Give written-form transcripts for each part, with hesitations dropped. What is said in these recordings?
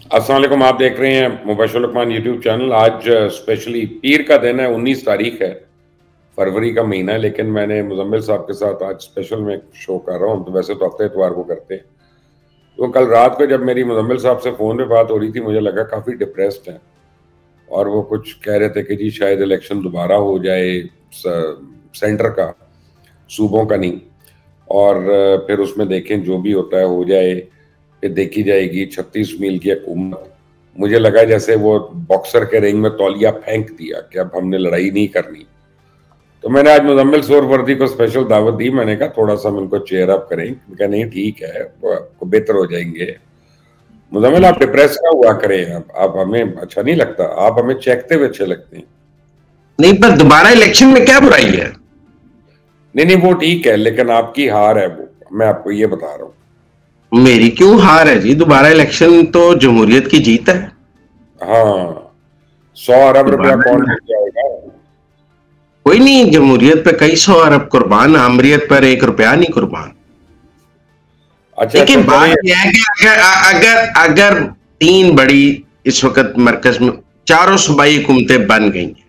अस्सलाम वालेकुम। आप देख रहे हैं मुबशर लुकमान यूट्यूब चैनल। आज स्पेशली पीर का दिन है, 19 तारीख है, फरवरी का महीना है। लेकिन मैंने मुजम्मिल साहब के साथ आज स्पेशल में शो कर रहा हूँ। तो वैसे तो हफ्ते इतवार को करते हैं। तो कल रात को जब मेरी मुजम्मिल साहब से फ़ोन पे बात हो रही थी, मुझे लगा काफ़ी डिप्रेस्ड है। और वो कुछ कह रहे थे कि जी शायद इलेक्शन दोबारा हो जाए, सेंटर का, सूबों का नहीं। और फिर उसमें देखें जो भी होता है हो जाए, फिर देखी जाएगी 36 मील की हुकूमत। मुझे लगा जैसे वो बॉक्सर के रिंग में तौलिया फेंक दिया कि अब हमने लड़ाई नहीं करनी। तो मैंने आज मुजम्मिल सोरवर्दी को स्पेशल दावत दी। मैंने कहा थोड़ा सा हम इनको चेयर अप करें। कहा नहीं ठीक है, वो बेहतर हो जाएंगे। मुजम्मिल आप डिप्रेस क्या हुआ करें, आप हमें अच्छा नहीं लगता, आप हमें चेकते हुए अच्छे लगते हैं। नहीं, पर दोबारा इलेक्शन में क्या बुराई है? नहीं नहीं, वो ठीक है, लेकिन आपकी हार है वो, मैं आपको ये बता रहा हूँ। मेरी क्यों हार है जी? दोबारा इलेक्शन तो जमहूरियत की जीत है। हाँ, 100 अरब रुपया कौन लेके आएगा? कोई नहीं, जमहूरियत पे कई 100 अरब कुर्बान, आमरीत पर 1 रुपया नहीं कुर्बान। अच्छा तो लेकिन बात चलिए। यह है कि अगर अगर अगर 3 बड़ी इस वक्त मरकज में 4 सूबाई हुकूमतें बन गई हैं।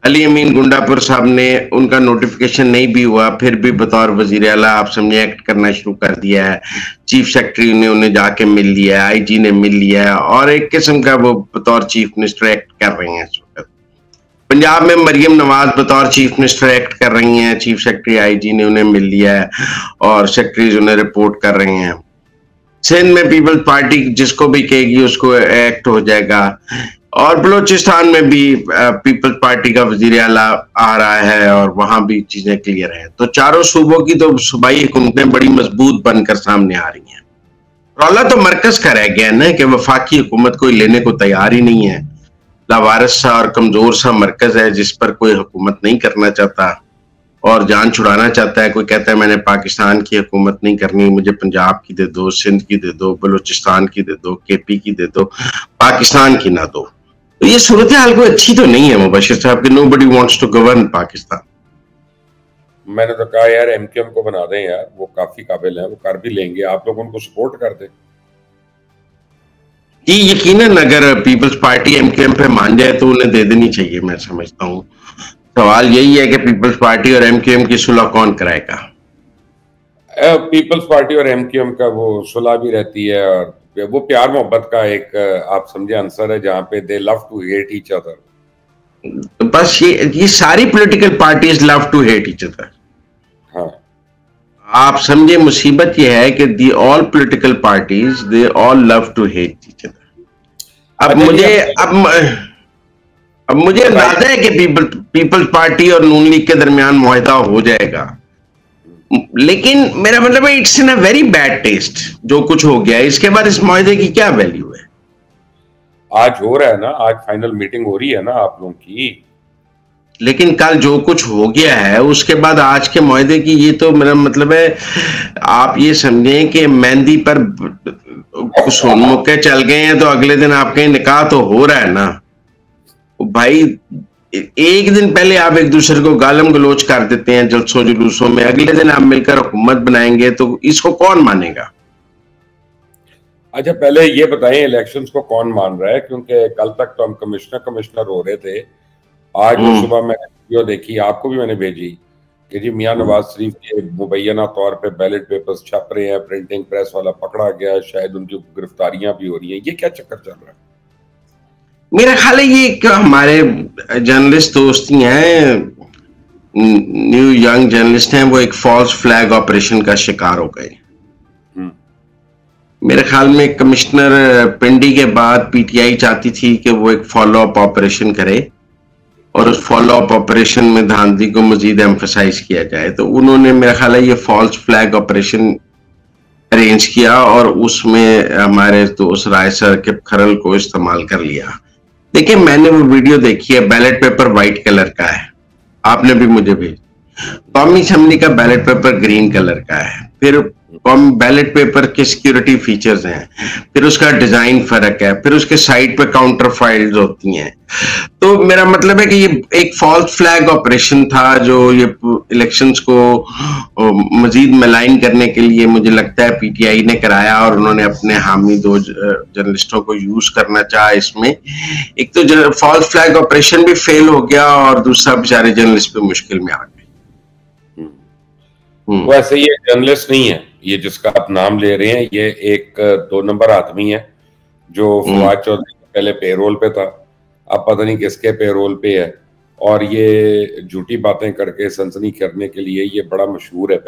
अली अमीन गुंडापुर साहब ने, उनका नोटिफिकेशन नहीं भी हुआ, फिर भी बतौर वजीर आला आप समझे एक्ट करना शुरू कर दिया है। चीफ सेक्रेटरी ने उन्हें जाके मिल लिया है, आईजी ने मिल लिया है, और एक किस्म का वो बतौर चीफ मिनिस्टर एक्ट कर रही हैं इस वक्त। पंजाब में मरियम नवाज बतौर चीफ मिनिस्टर एक्ट कर रही हैं, चीफ सेक्रेटरी आईजी ने उन्हें मिल लिया है और सेक्रेटरीज उन्हें रिपोर्ट कर रहे हैं। सिंध में पीपल्स पार्टी जिसको भी कहेगी उसको एक्ट हो जाएगा। और बलूचिस्तान में भी पीपल्स पार्टी का वजीर आला आ रहा है और वहां भी चीजें क्लियर हैं। तो चारों सूबों की तो सूबाई हुकूमतें बड़ी मजबूत बनकर सामने आ रही हैं। रौला तो मरकज का रह गया ना कि वफाकी हुकूमत कोई लेने को तैयार ही नहीं है। लावारिस सा और कमजोर सा मरकज है जिस पर कोई हुकूमत नहीं करना चाहता और जान छुड़ाना चाहता है। कोई कहता है मैंने पाकिस्तान की हुकूमत नहीं करनी, मुझे पंजाब की दे दो, सिंध की दे दो, बलूचिस्तान की दे दो, केपी की दे दो, पाकिस्तान की ना दो। तो ये सूरत हाल कोई अच्छी तो नहीं है मुबशिर साहब कि nobody wants to govern Pakistan. मैंने तो कहा यार एमक्यूएम को बना दें यार, वो काफी काबिल है, वो कर भी लेंगे, आप लोग उनको सपोर्ट कर दें। ये यकीनन अगर पीपल्स पार्टी एमक्यूएम पे मान जाए तो उन्हें दे देनी चाहिए, मैं समझता हूँ। सवाल यही है कि पीपल्स पार्टी और एमक्यूएम की सुलह कौन कराएगा? पीपल्स पार्टी और एमक्यूएम का वो सुलह भी रहती है, और वो प्यार मोहब्बत का एक आप समझे आंसर है, जहाँ पे they love to hate each other. बस ये सारी political parties love to hate each other. हाँ, आप समझे, मुसीबत ये है कि the all political parties they all love to hate each other. अब अच्छा मुझे अब मुझे अंदाजा है कि पीपल्स पार्टी और नून लीग के दरमियान मुआहदा हो जाएगा, लेकिन मेरा मतलब है it's in a very bad taste जो कुछ हो गया है। इसके बाद इस मुआहदे की क्या वैल्यू है? आज हो रहा है ना, आज फाइनल मीटिंग हो रही है ना आप लोगों की। लेकिन कल जो कुछ हो गया है उसके बाद आज के मुआहदे की, ये तो मेरा मतलब है आप ये समझें कि मेहंदी पर सोनमुखे चल गए हैं तो अगले दिन आपके निकाह तो हो रहा है ना भाई। एक दिन पहले आप एक दूसरे को गालम गलोच कर देते हैं जलसों जुलूसों में, अगले दिन आप मिलकर हुकूमत बनाएंगे तो इसको कौन मानेगा? अच्छा पहले ये बताएं इलेक्शंस को कौन मान रहा है, क्योंकि कल तक तो हम कमिश्नर हो रहे थे। आज जो सुबह मैंने वीडियो देखी, आपको भी मैंने भेजी, कि जी मियां नवाज शरीफ के मुबैना तौर पे बैलेट पेपर्स छप रहे हैं, प्रिंटिंग प्रेस वाला पकड़ा गया, शायद उनकी गिरफ्तारियां भी हो रही हैं। ये क्या चक्कर चल रहा है? मेरा ख्याल है ये एक हमारे जर्नलिस्ट दोस्त ही हैं, न्यू यंग जर्नलिस्ट हैं, वो एक फॉल्स फ्लैग ऑपरेशन का शिकार हो गए। मेरे ख्याल में कमिश्नर पिंडी के बाद पीटीआई चाहती थी कि वो एक फॉलो अप ऑपरेशन करे और उस फॉलो अप ऑपरेशन में धांधली को मजीद एम्फसाइज किया जाए, तो उन्होंने मेरा ख्याल है ये फॉल्स फ्लैग ऑपरेशन अरेंज किया और उसमें हमारे दोस्त राय सर के खरल को इस्तेमाल कर लिया। देखिए मैंने वो वीडियो देखी है, बैलेट पेपर व्हाइट कलर का है, आपने भी मुझे भेजा। कौमी असेंबली का बैलेट पेपर ग्रीन कलर का है, फिर बैलेट पेपर के सिक्योरिटी फीचर्स हैं, फिर उसका डिजाइन फर्क है, फिर उसके साइड पे काउंटर फाइल्स होती हैं। तो मेरा मतलब है कि ये एक फॉल्स फ्लैग ऑपरेशन था जो ये इलेक्शंस को मजीद मलाइन करने के लिए मुझे लगता है पीटीआई ने कराया, और उन्होंने अपने हामी 2 जर्नलिस्टों को यूज करना चाहा इसमें। एक तो फॉल्स फ्लैग ऑपरेशन भी फेल हो गया और दूसरा बेचारे जर्नलिस्ट पे मुश्किल में आ गए। वो ऐसे ही जर्नलिस्ट नहीं है ये जिसका आप नाम ले रहे हैं, ये एक 2 नंबर आदमी है जो फवाद चौधरी पहले पेरोल पे था, अब पता नहीं किसके पेरोल पे है, और ये झूठी बातें करके सनसनी करने के लिए ये बड़ा मशहूर है।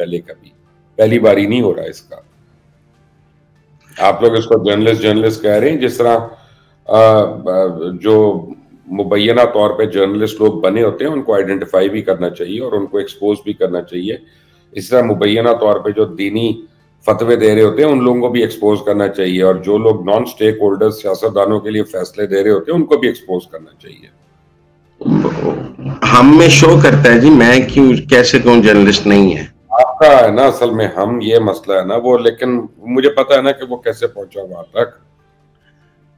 पहली बारी नहीं हो रहा इसका। आप लोग इसको जर्नलिस्ट कह रहे हैं, जिस तरह जो मुबैना तौर पे जर्नलिस्ट लोग बने होते हैं उनको आइडेंटिफाई भी करना चाहिए और उनको एक्सपोज भी करना चाहिए। इस तरह मुबैना तौर पे जो दीनी फतवे दे रहे होते हैं उन लोगों को भी एक्सपोज करना चाहिए, और जो लोग नॉन स्टेक होल्डर्स सियासतदानों के लिए फैसले दे रहे होते हैं उनको भी एक्सपोज करना चाहिए। हम में शो करता है जी, मैं क्यों कैसे कहूं जर्नलिस्ट नहीं है। आपका है ना, असल में हम, ये मसला है ना वो, लेकिन मुझे पता है ना कि वो कैसे पहुंचा वहां तक।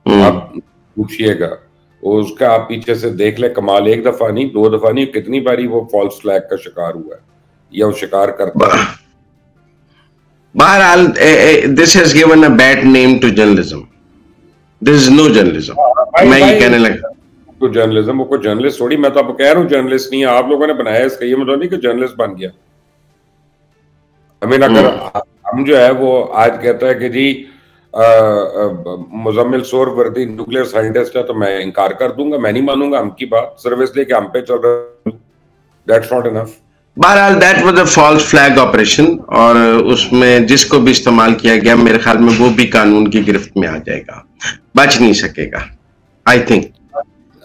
आप पूछिएगा उसका, आप पीछे से देख ले, कमाल 1 दफा नहीं 2 दफा नहीं, कितनी बारी वो फॉल्स फ्लैग का शिकार हुआ है या वो शिकार करता है। बहरहाल this has given a bad name to journalism. This is no journalism. मैं ये कहने लगा तो जर्नलिज्म, वो कोई जर्नलिस्ट थोड़ी, मैं तो आपको कह रहा हूँ जर्नलिस्ट नहीं है, आप लोगों ने बनाया इसका, ये मतलब नहीं कि जर्नलिस्ट बन गया। अगर हम जो है वो आज कहता है कि जी मुजम्मिल सोहरावर्दी न्यूक्लियर साइंटिस्ट है तो मैं इनकार कर दूंगा, मैं नहीं मानूंगा हम की बात सिर्फ इसलिए कि हम पे चल रहा है। That's not enough. बहरहाल that was a false flag operation, और उसमें जिसको भी इस्तेमाल किया गया मेरे ख्याल में वो भी कानून की गिरफ्त में आ जाएगा, बच नहीं सकेगा आई थिंक,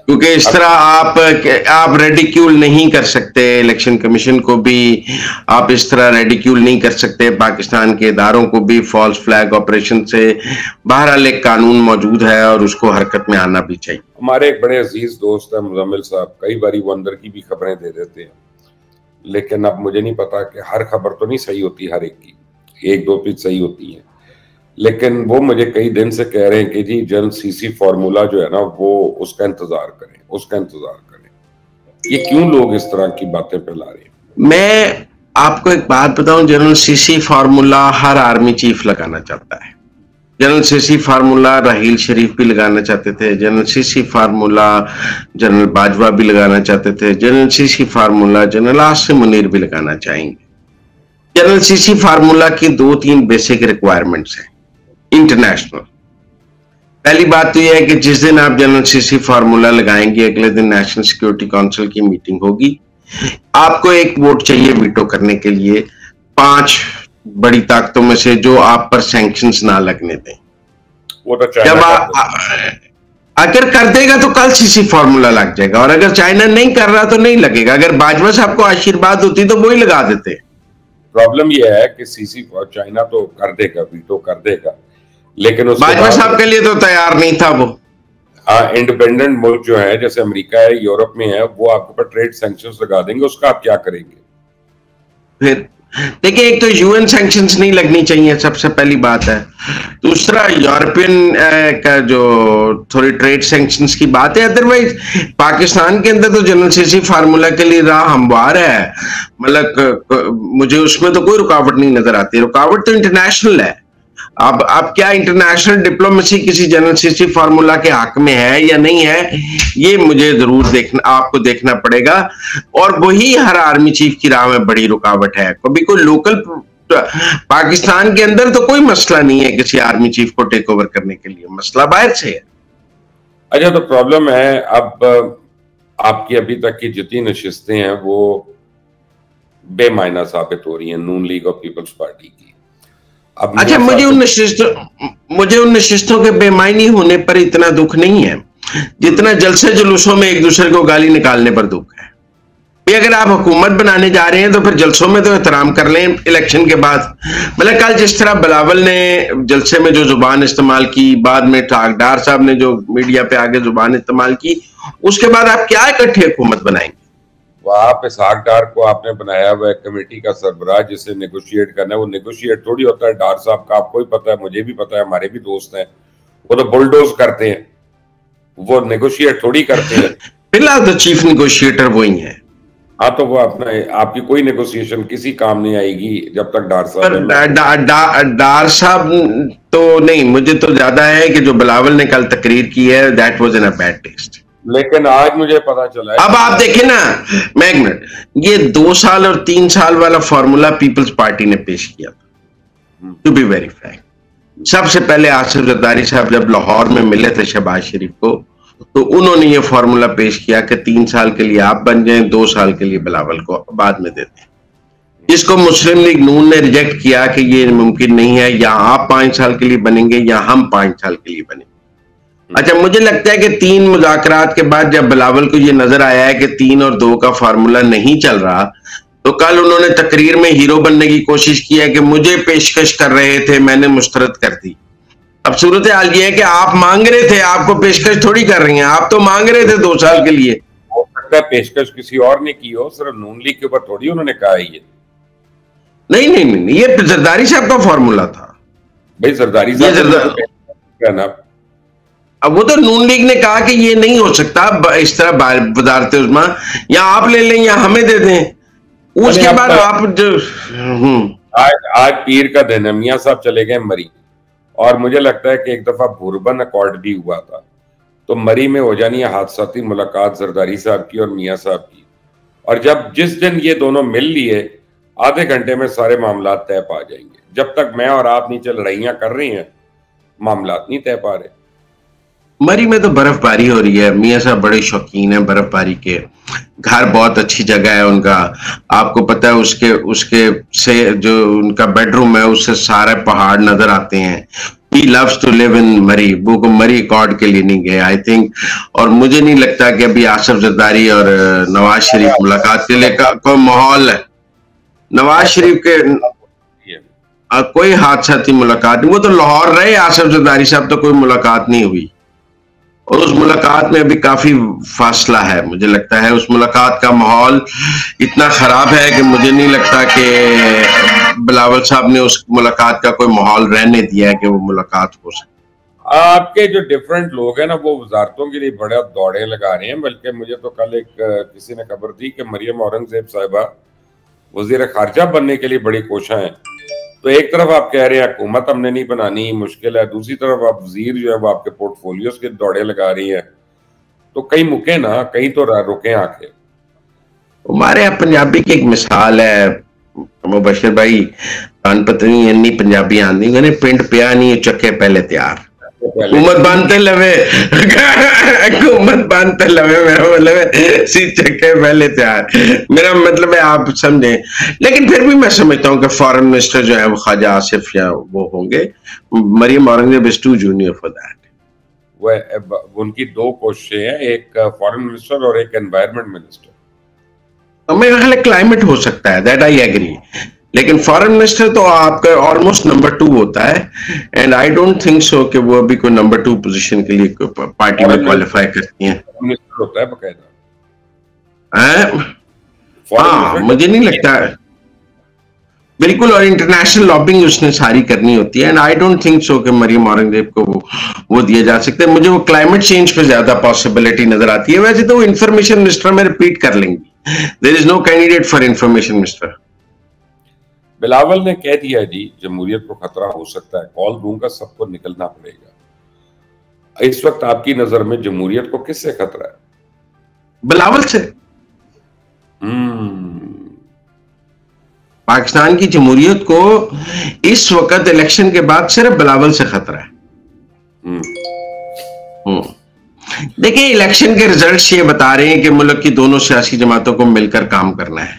क्योंकि इस तरह आप रेडिक्यूल नहीं कर सकते इलेक्शन कमीशन को भी, आप इस तरह रेडिक्यूल नहीं कर सकते पाकिस्तान के इदारों को भी फॉल्स फ्लैग ऑपरेशन से। बहरहाल एक कानून मौजूद है और उसको हरकत में आना भी चाहिए। हमारे एक बड़े अजीज दोस्त है मुजम्मिल साहब, कई बारी वो अंदर की भी खबरें दे देते हैं, लेकिन अब मुझे नहीं पता कि हर खबर तो नहीं सही होती, हर एक की 1-2 चीज सही होती है, लेकिन वो मुझे कई दिन से कह रहे हैं कि जी जनरल सीसी फार्मूला जो है ना वो उसका इंतजार करें। ये क्यों लोग इस तरह की बातें फैला रहे हैं? मैं आपको एक बात बताऊं, जनरल सीसी फार्मूला हर आर्मी चीफ लगाना चाहता है। जनरल सीसी फार्मूला राहील शरीफ भी लगाना चाहते थे, general CC formula general Bajwa भी लगाना चाहते थे, general CC formula general Asim Munir भी लगाना चाहेंगे। जनरल सीसी फार्मूला की 2-3 बेसिक रिक्वायरमेंट्स हैं इंटरनेशनल। पहली बात तो यह है कि जिस दिन आप जनरल सीसी फार्मूला लगाएंगे अगले दिन नेशनल सिक्योरिटी काउंसिल की मीटिंग होगी, आपको एक वोट चाहिए वीटो करने के लिए 5 बड़ी ताकतों में से जो आप पर सैंक्शंस ना लगने दें। वो तो जब अगर कर देगा तो कल सीसी फार्मूला लग जाएगा, और अगर चाइना नहीं कर रहा तो नहीं लगेगा। अगर बाजवा साहब को आशीर्वाद होती तो वो ही लगा देते। प्रॉब्लम यह है कि सीसी चाइना तो कर देगा, वीटो कर देगा, लेकिन बाजवा साहब के लिए तो तैयार नहीं था वो। इंडिपेंडेंट मुल्क जो है जैसे अमेरिका है, यूरोप में है, वो आपके ऊपर ट्रेड सैंक्शंस लगा देंगे, उसका आप क्या करेंगे? फिर देखिए, एक तो यूएन सैंक्शंस नहीं लगनी चाहिए, सबसे पहली बात है। दूसरा यूरोपियन का जो थोड़ी ट्रेड सैंक्शंस की बात है। अदरवाइज पाकिस्तान के अंदर तो जनरल सीसी फार्मूला के लिए राह हमवार है, मतलब मुझे उसमें तो कोई रुकावट नहीं नजर आती। रुकावट तो इंटरनेशनल है। अब क्या इंटरनेशनल डिप्लोमेसी किसी जनरल सीसी फार्मूला के हक में है या नहीं है, ये मुझे जरूर आपको देखना पड़ेगा। और वही हर आर्मी चीफ की राह में बड़ी रुकावट है। कभी कोई लोकल पाकिस्तान के अंदर तो कोई मसला नहीं है किसी आर्मी चीफ को टेक ओवर करने के लिए, मसला बाहर से है। अच्छा, तो प्रॉब्लम है अब आपकी अभी तक की जितनी नशिस्तें हैं वो बेमायना साबित हो रही हैं नून लीग और पीपल्स पार्टी की। अच्छा, मुझे उन नशिस्तों के बेमायनी होने पर इतना दुख नहीं है जितना जलसे जुलूसों में एक दूसरे को गाली निकालने पर दुख है। अगर आप हुकूमत बनाने जा रहे हैं तो फिर जलसों में तो एहतराम कर लें इलेक्शन के बाद। मतलब कल जिस तरह बिलावल ने जलसे में जो जुबान इस्तेमाल की, बाद में ठाकडार साहब ने जो मीडिया पे आगे जुबान इस्तेमाल की, उसके बाद आप क्या इकट्ठे हुकूमत बनाएंगे? वहां पे इसहाक डार को आपने बनाया हुआ है कमेटी का सरबराह जिसे नेगोशिएट करना है। वो नेगोशिएट थोड़ी होता है डार साहब का, आपको ही पता है, मुझे भी पता है, हमारे भी दोस्त हैं, वो तो बुलडोज करते हैं, वो नेगोशिएट थोड़ी करते हैं। फिलहाल तो चीफ नेगोशिएटर वही है। हाँ, तो वो अपना, आपकी कोई नेगोशिएशन किसी काम नहीं आएगी जब तक डार साहब डार साहब तो नहीं, मुझे तो ज्यादा है कि जो बिलावल ने कल तकरीर की है that was in a bad taste. लेकिन आज मुझे पता चला है, अब आप देखें ना, मैं एक मिनट, ये 2 साल और 3 साल वाला फॉर्मूला पीपल्स पार्टी ने पेश किया था, टू बी वेरी फ्रैंक। सबसे पहले आसिफ जरदारी साहब जब लाहौर में मिले थे शहबाज शरीफ को, तो उन्होंने ये फॉर्मूला पेश किया कि 3 साल के लिए आप बन जाएं, 2 साल के लिए बिलावल को बाद में दे दें। इसको मुस्लिम लीग नून ने रिजेक्ट किया कि ये मुमकिन नहीं है, या आप 5 साल के लिए बनेंगे या हम 5 साल के लिए बनेंगे। अच्छा, मुझे लगता है कि 3 मुज़ाकरात के बाद जब बिलावल को ये नजर आया है कि 3 और 2 का फार्मूला नहीं चल रहा, तो कल उन्होंने तकरीर में हीरो बनने की कोशिश की है कि मुझे पेशकश कर रहे थे, मैंने मुस्तरद कर दी। अब सूरत हाल ये है कि आप मांग रहे थे, आपको पेशकश थोड़ी कर रही हैं, आप तो मांग रहे थे 2 साल के लिए। हो सकता है पेशकश किसी और ने की हो, सिर्फ नून लीग के ऊपर थोड़ी उन्होंने कहा है ये। नहीं, ये जरदारी साहब का फॉर्मूला था भाई, जरदारी साहब ना, अब वो तो नून लीग ने कहा कि ये नहीं हो सकता इस तरह वजारत उज़्मा, या आप ले लें या हमें दे दें। उसके बाद आप जो आज पीर का दिन है, मियां साहब चले गए मरी, और मुझे लगता है कि एक दफा बुरबन अकॉर्ड भी हुआ था, तो मरी में हो जानी है हादसाती मुलाकात जरदारी साहब की और मियां साहब की, और जब जिस दिन ये दोनों मिल लिए आधे घंटे में सारे मामला तय पा जाएंगे। जब तक मैं और आप नीचे लड़ाइयां कर रही हैं, मामला नहीं तय पा रहे। मरी में तो बर्फबारी हो रही है, मियां साहब बड़े शौकीन है बर्फबारी के, घर बहुत अच्छी जगह है उनका, आपको पता है उसके से जो उनका बेडरूम है उससे सारे पहाड़ नजर आते हैं। He loves to live in मरी, वो मरी अकॉर्ड के लिए नहीं गए आई थिंक, और मुझे नहीं लगता कि अभी आसिफ जरदारी और नवाज शरीफ मुलाकात के लिए कोई माहौल है। नवाज शरीफ के कोई हादसाती मुलाकात नहीं, वो तो लाहौर रहे, आसिफ जरदारी साहब तो कोई मुलाकात नहीं हुई, और उस मुलाकात में अभी काफी फासला है। मुझे लगता है उस मुलाकात का माहौल इतना खराब है कि मुझे नहीं लगता कि बिलावल साहब ने उस मुलाकात का कोई माहौल रहने दिया है कि वो मुलाकात हो सके। आपके जो डिफरेंट लोग हैं ना, वो वजारतों के लिए बड़ा दौड़े लगा रहे हैं। बल्कि मुझे तो कल एक किसी ने खबर दी कि मरियम औरंगजेब साहिबा वजीर खारजा बनने के लिए बड़ी कोशिश है। तो एक तरफ आप कह रहे हैं हुकूमत हमने नहीं बनानी, मुश्किल है, दूसरी तरफ आप वजीर जो है वो आपके पोर्टफोलियोज के दौड़े लगा रही है, तो कहीं मुके ना, कहीं तो रुके आके। हमारे यहाँ पंजाबी की एक मिसाल है मुबशिर भाई, पत्नी इन्नी पंजाबी आंदी मैंने पिंड पिया नहीं चक्के पहले तैयार, हुकूमत बनते लवे हुकूमत बनते लवे, मेरा मतलब है सी चक्के पहले तैयार, मेरा मतलब है आप समझे। लेकिन फिर भी मैं समझता हूँ कि फॉरेन मिनिस्टर जो है वो ख्वाजा आसिफ या वो होंगे, Maryam Aurangzeb is too junior for that. वह उनकी 2 कोशिशें हैं, एक फॉरेन मिनिस्टर और एक एनवायरमेंट मिनिस्टर। तो मेरा ख्याल है क्लाइमेट हो सकता है, दैट आई एग्री, लेकिन फॉरेन मिनिस्टर तो आपका ऑलमोस्ट नंबर 2 होता है, and I don't think so कि वो अभी कोई नंबर 2 पोजीशन के लिए पार्टी में क्वालिफाई करती हैं। मिनिस्टर होता है बकायदा, हाँ मुझे नहीं लगता है बिल्कुल, और इंटरनेशनल लॉबिंग उसने सारी करनी होती है, and I don't think so कि मरियम औरंगजेब को वो दिया जा सकता है। मुझे वो क्लाइमेट चेंज पे ज्यादा पॉसिबिलिटी नजर आती है। वैसे तो वो इंफॉर्मेशन मिनिस्टर में रिपीट कर लेंगी, there is no candidate for information minister. Bilawal ने कह दिया जी जमहूरियत को खतरा हो सकता है, कॉल दूंगा, सबको निकलना पड़ेगा। इस वक्त आपकी नजर में जमहूरियत को किससे खतरा है? बिलावल से। पाकिस्तान की जमहूरियत को इस वक्त इलेक्शन के बाद सिर्फ बिलावल से खतरा है। देखिए, इलेक्शन के रिजल्ट्स ये बता रहे हैं कि मुल्क की दोनों सियासी जमातों को मिलकर काम करना है,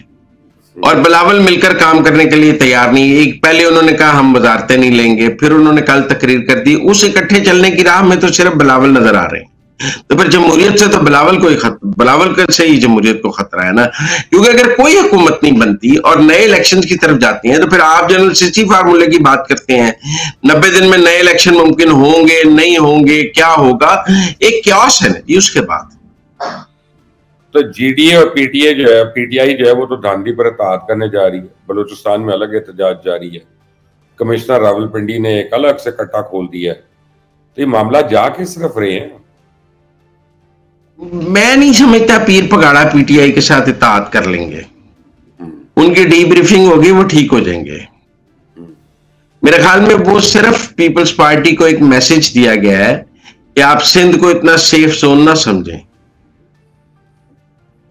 और बिलावल मिलकर काम करने के लिए तैयार नहीं। एक पहले उन्होंने कहा हम वजारतें नहीं लेंगे, फिर उन्होंने कल तकरीर कर दी, उस इकट्ठे चलने की राह में तो सिर्फ बिलावल नजर आ रहे हैं। तो फिर जमहूरियत से तो बिलावल से ही जमहूरियत को खतरा है ना, क्योंकि अगर कोई हुकूमत नहीं बनती और नए इलेक्शंस की तरफ जाती हैं, तो फिर आप जनरल सिटी फार्मूले की बात करते हैं, 90 दिन में नए इलेक्शन मुमकिन होंगे नहीं होंगे, क्या होगा, एक क्यास है ना जी उसके बाद। तो जीडीए और पीटीए जो है, पीटीआई जो है वो तो धांधली पर इत्तेहाद करने जा रही है। बलूचिस्तान में अलग एहतजाज जारी है, कमिश्नर रावलपिंडी ने एक अलग से कट्टा खोल दिया है। तो ये मामला जा किस तरफ रहे हैं? मैं नहीं समझता पीर पगाड़ा पीटीआई के साथ इत्तेहाद कर लेंगे। उनकी डीब्रीफिंग होगी, वो ठीक हो जाएंगे। मेरे ख्याल में वो सिर्फ पीपल्स पार्टी को एक मैसेज दिया गया है कि आप सिंध को इतना सेफ जोन ना समझें,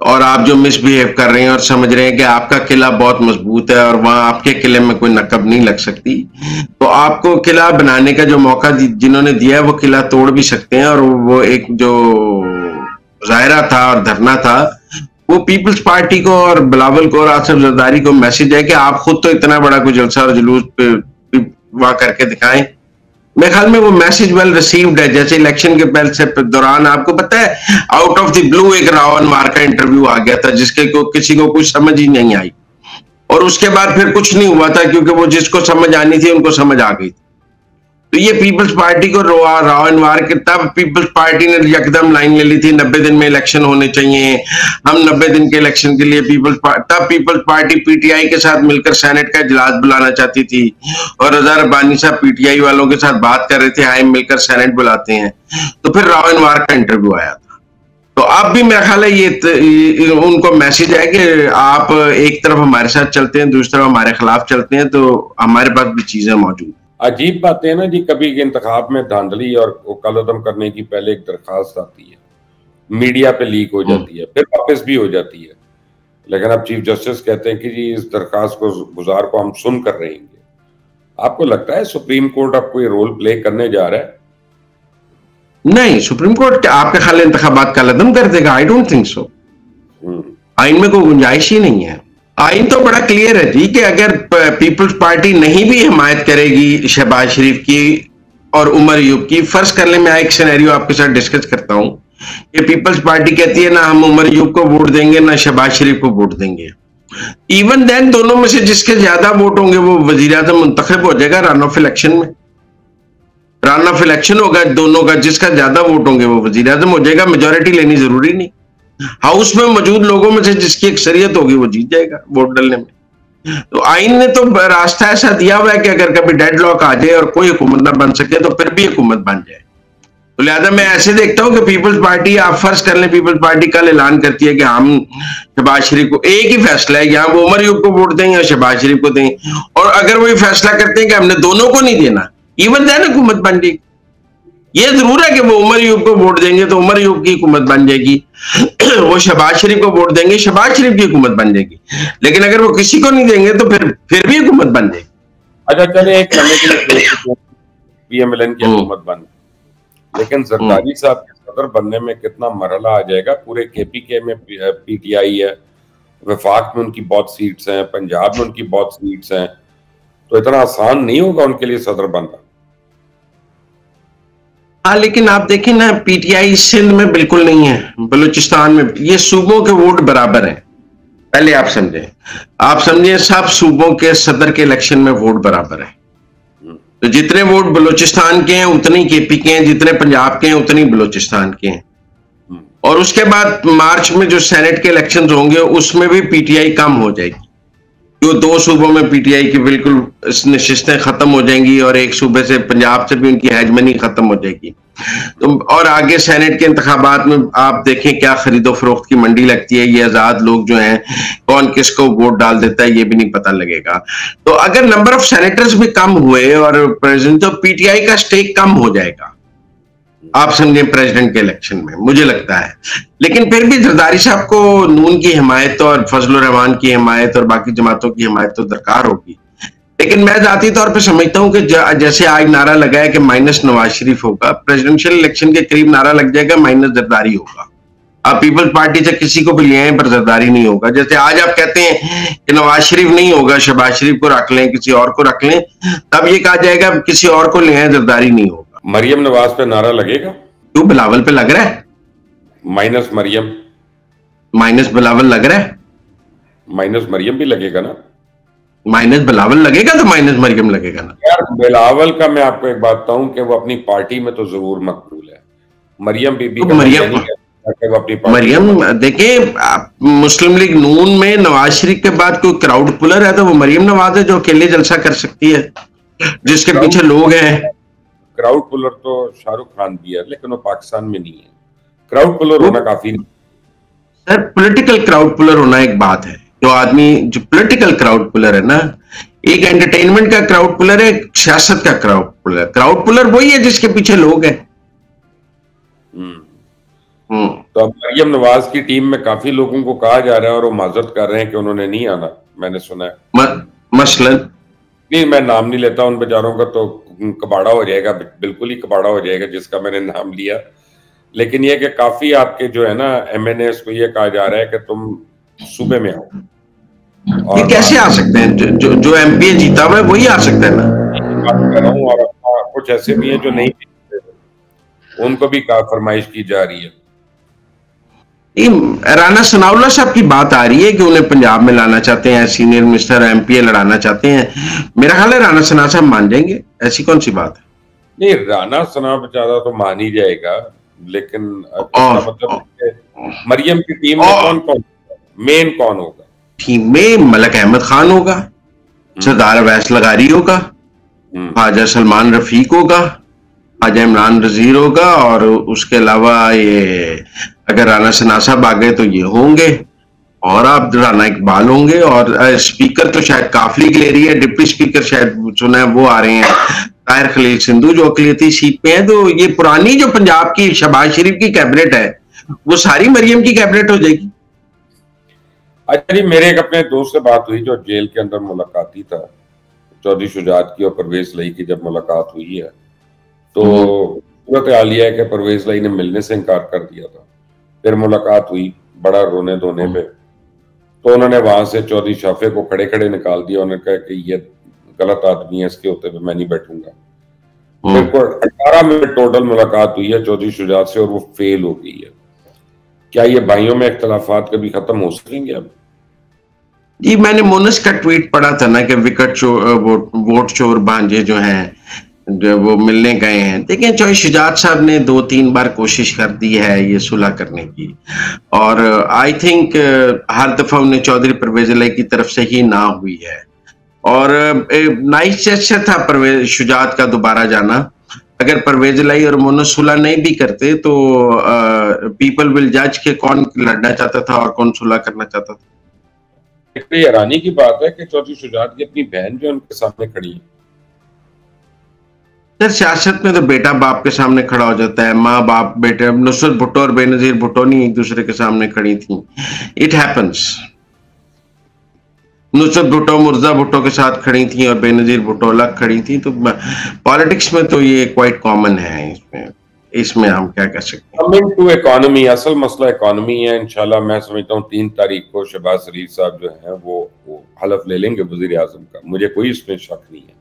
और आप जो मिसबिहेव कर रहे हैं और समझ रहे हैं कि आपका किला बहुत मजबूत है और वहां आपके किले में कोई नकब नहीं लग सकती, तो आपको किला बनाने का जो मौका जिन्होंने दिया है वो किला तोड़ भी सकते हैं। और वो एक जो मुजाहरा था और धरना था, वो पीपल्स पार्टी को और बिलावल को और आसिफ जरदारी को मैसेज है कि आप खुद तो इतना बड़ा कोई जलसा और जुलूस वहां करके दिखाएं। मेरे ख्याल में वो मैसेज वेल रिसीव्ड है। जैसे इलेक्शन के पहले से दौरान आपको पता है आउट ऑफ द ब्लू एक रावण मार का इंटरव्यू आ गया था जिसके को किसी को कुछ समझ ही नहीं आई, और उसके बाद फिर कुछ नहीं हुआ था क्योंकि वो जिसको समझ आनी थी उनको समझ आ गई थी। तो ये पीपल्स पार्टी को रावण मार के तब पीपल्स पार्टी ने यकदम लाइन ले ली थी 90 दिन में इलेक्शन होने चाहिए, हम 90 दिन के इलेक्शन के लिए तब पीपल्स पार्टी पीटीआई के साथ मिलकर सेनेट का इजलास बुलाना चाहती थी, और रजा रब्बानी साहब पीटीआई वालों के साथ बात कर रहे थे आए मिलकर सेनेट बुलाते हैं। तो फिर रावण मार का इंटरव्यू आया था। तो अब भी मेरा ख्याल है ये उनको मैसेज है कि आप एक तरफ हमारे साथ चलते हैं, दूसरी तरफ हमारे खिलाफ चलते हैं, तो हमारे पास भी चीजें मौजूद। अजीब बात है ना जी, कभी इंतखाब में धांधली और कलअदम करने की पहले एक दरखास्त आती है, मीडिया पे लीक हो जाती है, फिर वापस भी हो जाती है, लेकिन अब चीफ जस्टिस कहते हैं कि जी इस दरखास्त को गुजार को हम सुन कर रहेंगे। आपको लगता है सुप्रीम कोर्ट अब कोई रोल प्ले करने जा रहा है? नहीं, सुप्रीम कोर्ट आपके ख्याल इंतखाबात कलअदम कर देगा? I don't think so. आइन में कोई गुंजाइश ही नहीं है। आइन तो बड़ा क्लियर है जी कि अगर पीपल्स पार्टी नहीं भी हिमायत करेगी शहबाज शरीफ की और उमर अयूब की, फर्ज कर ले मैं एक सिनेरियो आपके साथ डिस्कस करता हूं कि पीपल्स पार्टी कहती है ना हम उमर अयूब को वोट देंगे ना शहबाज शरीफ को वोट देंगे, इवन देन दोनों में से जिसके ज्यादा वोट होंगे वो वजीर आजम मुंतखब हो जाएगा रन ऑफ इलेक्शन में। रन ऑफ इलेक्शन होगा दोनों का, जिसका ज्यादा वोट होंगे वो वजीर आजम हो जाएगा। मेजोरिटी लेनी जरूरी नहीं, हाउस में मौजूद लोगों में से जिसकी अक्सरियत होगी वो जीत जाएगा वोट डालने में। तो आइन ने तो रास्ता ऐसा दिया हुआ है कि अगर कभी डेडलॉक आ जाए और कोई हुकूमत ना बन सके तो फिर भी हुकूमत बन जाए। तो लिहाजा मैं ऐसे देखता हूं कि पीपल्स पार्टी, आप फर्ज कर लें पीपल्स पार्टी कल ऐलान करती है कि हम शहबाज शरीफ को, एक ही फैसला है या वो उमर अयूब को वोट दें या शहबाज शरीफ को दें, और अगर वो फैसला करते हैं कि हमने दोनों को नहीं देना, इवन देन हुकूमत बन जाएगी। ये जरूर है कि वो उमर अयूब को वोट देंगे तो उमर अयूब की हुकूमत बन जाएगी, वो शहबाज शरीफ को वोट देंगे शहबाज शरीफ की हुकूमत बन जाएगी, लेकिन अगर वो किसी को नहीं देंगे तो फिर भी हुकूमत बन जाएगी। अच्छा चले, एक पीएमएलएन की हुकूमत बन, लेकिन जरदारी साहब के सदर बनने में कितना मरहला आ जाएगा? पूरे केपीके में पीटीआई है, वफाक में उनकी बहुत सीट्स हैं, पंजाब में उनकी बहुत सीट्स हैं, तो इतना आसान नहीं होगा उनके लिए सदर बनना। हाँ, लेकिन आप देखें ना पीटीआई सिंध में बिल्कुल नहीं है, बलूचिस्तान में, ये सूबों के वोट बराबर हैं। पहले आप समझें सब सूबों के सदर के इलेक्शन में वोट बराबर है। तो जितने वोट बलूचिस्तान के हैं उतने ही केपी के हैं, जितने पंजाब के हैं उतने ही बलूचिस्तान के हैं। और उसके बाद मार्च में जो सेनेट के इलेक्शन होंगे उसमें भी पीटीआई कम हो जाएगी, जो 2 सूबों में पीटीआई की बिल्कुल नशिस्तें खत्म हो जाएंगी और एक सूबे से पंजाब से भी उनकी हेजमनी खत्म हो जाएगी। तो और आगे सेनेट के इंतखाबात में आप देखें क्या खरीदो फरोख्त की मंडी लगती है, ये आजाद लोग जो हैं कौन किसको वोट डाल देता है ये भी नहीं पता लगेगा। तो अगर नंबर ऑफ सेनेटर्स भी कम हुए और प्रेसिडेंट, तो पीटीआई का स्टेक कम हो जाएगा, आप समझे, प्रेसिडेंट के इलेक्शन में, मुझे लगता है। लेकिन फिर भी जरदारी साहब को नून की हिमायत और फजलुर रहमान की हिमायत और बाकी जमातों की हिमायत तो दरकार होगी। लेकिन मैं जाती तौर पे समझता हूं कि जैसे आज नारा लगा है कि माइनस नवाज शरीफ होगा, प्रेसिडेंशियल इलेक्शन के करीब नारा लग जाएगा माइनस जरदारी होगा। आप पीपल्स पार्टी से किसी को भी ले आए पर जरदारी नहीं होगा। जैसे आज आप कहते हैं कि नवाज शरीफ नहीं होगा, शहबाज शरीफ को रख लें, किसी और को रख लें, तब ये कहा जाएगा किसी और को ले आए जरदारी नहीं होगा। मरियम नवाज पे नारा लगेगा? क्यों, बिलावल पे लग रहा है? माइनस मरियम, माइनस बिलावल लग रहा है, माइनस मरियम भी लगेगा ना? माइनस बिलावल लगेगा तो माइनस मरियम लगेगा ना। यार बिलावल का मैं आपको एक बात बताऊं कि वो अपनी पार्टी में तो जरूर मकबूल है, मरियम बीबी का वो अपनी पार्टी मरियम देखिए, मुस्लिम लीग नून में नवाज शरीफ के बाद कोई क्राउड पुलर है तो वो मरियम नवाज है, जो अकेले जलसा कर सकती है, जिसके पीछे लोग हैं। क्राउड पुलर तो शाहरुख खान भी है, लेकिन वो पाकिस्तान में नहीं है। क्राउड पुलर होना काफी नहीं। सर, पॉलिटिकल क्राउड पुलर होना एक बात है, जो आदमी जो पॉलिटिकल क्राउड पुलर है ना, एक एंटरटेनमेंट का क्राउड पुलर है, सियासत का क्राउड पुलर। क्राउड पुलर वही है जिसके पीछे लोग हैं। तो अब मरियम नवाज की टीम में काफी लोगों को कहा जा रहा है और वो माजरत कर रहे हैं कि उन्होंने नहीं आना, मैंने सुना है। मसलन नहीं, मैं नाम नहीं लेता उन बेचारों का, तो कबाड़ा हो जाएगा, बिल्कुल ही कबाड़ा हो जाएगा जिसका मैंने नाम लिया। लेकिन ये कि काफी आपके जो है ना MNAs को ये कहा जा रहा है कि तुम सूबे में आओ। ये कैसे आ सकते हैं? जो MP जीता हुआ है वही आ सकता है ना। बात कर रहा हूँ, और कुछ ऐसे भी हैं जो नहीं जीते, उनको भी फरमाइश की जा रही है। राना सनाउल्लाह साहब की बात आ रही है कि उन्हें पंजाब में लाना चाहते हैं, सीनियर मिनिस्टर MPA लड़ाना चाहते हैं। मेरा ख्याल है राना सना साहब मान जाएंगे, ऐसी कौन सी बात है? नहीं, राना सना बेचारा तो मान ही जाएगा, लेकिन मतलब मरियम की टीम में कौन कौन मेन कौन होगा? टीम में मलक अहमद खान होगा, सरदार अवैस लगारी होगा, ख्वाजा सलमान रफीक होगा, ख्वाजा इमरान रजीर होगा, और उसके अलावा ये अगर राना सना साहब आ गए तो ये होंगे, और आप राना इकबाल होंगे, और स्पीकर तो शायद काफली ले रही है, डिप्टी स्पीकर शायद सुना है वो आ रहे हैं, ताहिर खलील सिंधु जो अकलियती सीट पे है। तो ये पुरानी जो पंजाब की शहबाज शरीफ की कैबिनेट है वो सारी मरियम की कैबिनेट हो जाएगी। अच्छा जी, मेरे एक अपने दोस्त से बात हुई जो जेल के अंदर मुलाकाती था, चौधरी शुजात की और परवेज लाई की जब मुलाकात हुई है, तो सूरत हाल यह है कि परवेज लाई ने मिलने से इनकार कर दिया था। फिर मुलाकात हुई, बड़ा रोने धोने पे, तो उन्होंने वहां से चौधरी शाफे को खड़े खड़े निकाल दिया। उन्होंने कहा कि ये गलत आदमी है, इसके होते हुए मैं नहीं बैठूंगा। मेरे को 18 मिनट टोटल मुलाकात हुई है चौधरी शुजात से और वो फेल हो गई है। क्या ये भाइयों में इख्तलाफात कभी खत्म हो सकेंगे अब? जी, मैंने मोनस का ट्वीट पढ़ा था ना कि विकेट चोर, वोट चोर भांजे जो हैं जो वो मिलने गए हैं। देखिए, चौधरी शुजात साहब ने 2-3 बार कोशिश कर दी है ये सुलह करने की, और आई थिंक हर दफा उन्हें चौधरी परवेज लाई की तरफ से ही ना हुई है। और नाइस जेस्चर था परवेज शुजात का दोबारा जाना। अगर परवेज लाई और मोनस सुलह नहीं भी करते तो पीपल विल जज के कौन लड़ना चाहता था और कौन सुलह करना चाहता था। इतनी हैरानी की बात है कि चौधरी शुजात की अपनी बहन जो उनके सामने खड़ी है। सर, सियासत में तो बेटा बाप के सामने खड़ा हो जाता है, माँ बाप बेटे। नुसरत भुट्टो और बेनजीर भुट्टो नहीं एक दूसरे के सामने खड़ी थी, इट हैपेंस। नुसरत भुट्टो मुर्जा भुट्टो के साथ खड़ी थी और बेनजीर भुट्टो अलग खड़ी थी। तो पॉलिटिक्स में तो ये क्वाइट कॉमन है। इसमें हम क्या कह सकते हैं। कमिंग टू इकोनॉमी, असल मसला इकोनॉमी है। इंशाल्लाह मैं समझता हूँ 3 तारीख को शहबाज शरीफ साहब जो है वो हलफ ले लेंगे वजीर आजम का, मुझे कोई इसमें शक नहीं है।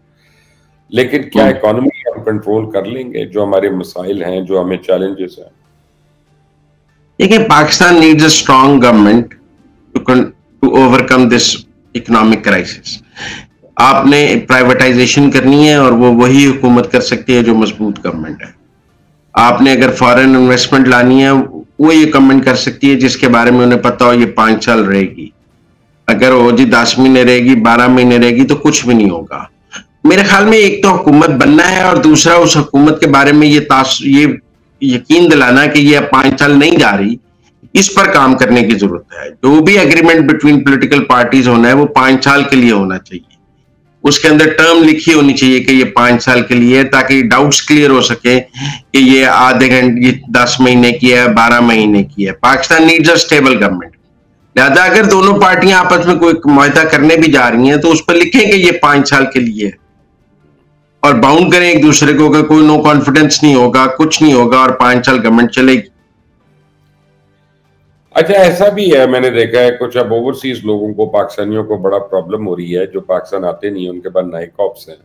लेकिन क्या इकोनॉमी हम कंट्रोल कर लेंगे? जो हमारे मसाइल हैं, जो हमें चैलेंजेस हैं। देखिए, Pakistan needs a strong government to overcome this economic crisis. आपने प्राइवेटाइजेशन करनी है और वो वही हुकूमत कर सकती है जो मजबूत गवर्नमेंट है। आपने अगर फॉरेन इन्वेस्टमेंट लानी है वो ये गवर्नमेंट कर सकती है जिसके बारे में उन्हें पता हो ये 5 साल रहेगी। अगर वो जी 10 महीने रहेगी, 12 महीने रहेगी तो कुछ भी नहीं होगा। मेरे ख्याल में एक तो हुकूमत बनना है और दूसरा उस हुकूमत के बारे में ये यकीन दिलाना कि ये 5 साल नहीं जा रही, इस पर काम करने की जरूरत है। जो भी एग्रीमेंट बिटवीन पॉलिटिकल पार्टीज होना है वो 5 साल के लिए होना चाहिए। उसके अंदर टर्म लिखी होनी चाहिए कि ये 5 साल के लिए, ताकि डाउट्स क्लियर हो सके कि ये आधे घंटे, ये 10 महीने की है, 12 महीने की है। Pakistan needs a stable government. लिहाजा अगर दोनों पार्टियां आपस में कोई मुआहदा करने भी जा रही हैं तो उस पर लिखें कि ये 5 साल के लिए है और बाउंड करें एक दूसरे को कि कोई नो कॉन्फिडेंस नहीं होगा, कुछ नहीं होगा और 5 साल गवर्नमेंट चलेगी। अच्छा, ऐसा भी है, मैंने देखा है कुछ अब ओवरसीज लोगों को, पाकिस्तानियों को बड़ा प्रॉब्लम हो रही है जो पाकिस्तान आते नहीं है, उनके पास नाइक ऑप्स हैं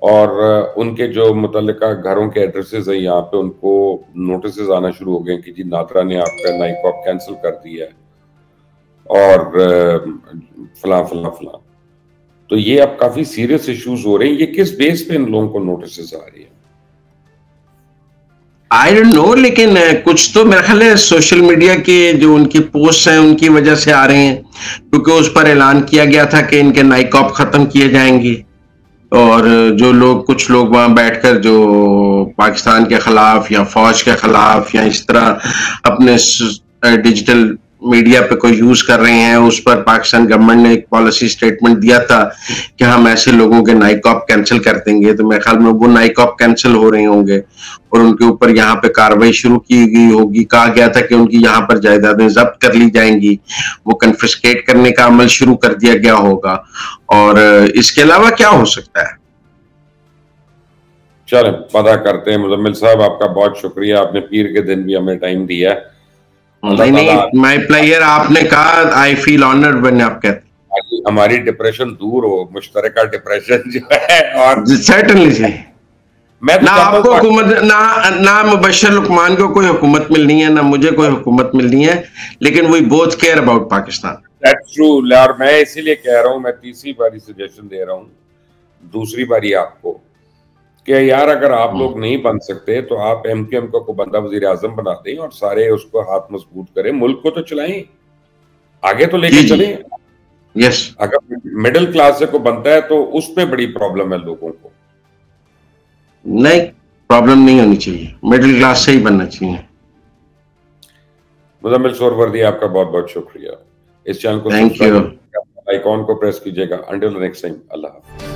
और उनके जो मुतल्लिका घरों के एड्रेसेस हैं यहाँ पे उनको नोटिस आना शुरू हो गए कि जी नादरा ने आपका नाइक ऑप कैंसिल कर दिया है और फला फला फला। तो ये अब काफी सीरियस इश्यूज हो रहे हैं। ये किस बेस पे इन लोगों को नोटिस आ रही है? आई डोंट नो, लेकिन कुछ तो मेरा ख्याल है सोशल मीडिया के जो उनकी पोस्ट हैं उनकी वजह से आ रहे हैं, क्योंकि उस पर ऐलान किया गया था कि इनके नाइकॉब खत्म किए जाएंगे, और जो लोग, कुछ लोग वहां बैठकर जो पाकिस्तान के खिलाफ या फौज के खिलाफ या इस तरह अपने डिजिटल मीडिया पे कोई यूज कर रहे हैं, उस पर पाकिस्तान गवर्नमेंट ने एक पॉलिसी स्टेटमेंट दिया था कि हम ऐसे लोगों के नाइकॉब कैंसिल कर देंगे। तो मेरे ख्याल में वो नाइकॉब कैंसिल हो रहे होंगे और उनके ऊपर यहाँ पे कार्रवाई शुरू की गई होगी। कहा गया था कि उनकी यहाँ पर जायदादें जब्त कर ली जाएंगी, वो कन्फिस्केट करने का अमल शुरू कर दिया गया होगा। और इसके अलावा क्या हो सकता है? चलें पता करते हैं। मुजम्मिल साहब, आपका बहुत शुक्रिया, आपने पीर के दिन भी हमें टाइम दिया है। नहीं, माय प्लेयर, आपने कहा आई फील ऑनर्ड when आप कहते, हमारी डिप्रेशन दूर हो, मुश्तरका डिप्रेशन जो है। और सर्टेनली जी, मैं तो ना आपको हुकूमत, ना मुबश्शिर लुकमान को कोई हुकूमत मिलनी है, ना मुझे कोई हुकूमत मिलनी है, लेकिन we both care about Pakistan. That's true. और मैं इसीलिए कह रहा हूं, मैं तीसरी बारी सजेशन दे रहा हूं, दूसरी बारी आपको, कि यार अगर आप लोग नहीं बन सकते तो आप एमक्यूएम को बंदा वजीर आजम बना दें और सारे उसको हाथ मजबूत करें, मुल्क को तो चलाएं, आगे तो लेके चलें। यस, अगर मिडिल क्लास से को बनता है तो उसमें बड़ी प्रॉब्लम है लोगों को। नहीं, प्रॉब्लम नहीं होनी चाहिए, मिडिल क्लास से ही बनना चाहिए। मुजम्मिल सोहरवर्दी, आपका बहुत बहुत शुक्रिया। इस चैनल को थैंक यू, आइकॉन को प्रेस कीजिएगा। अंटिल नेक्स्ट टाइम, अल्लाह हाफ़िज़।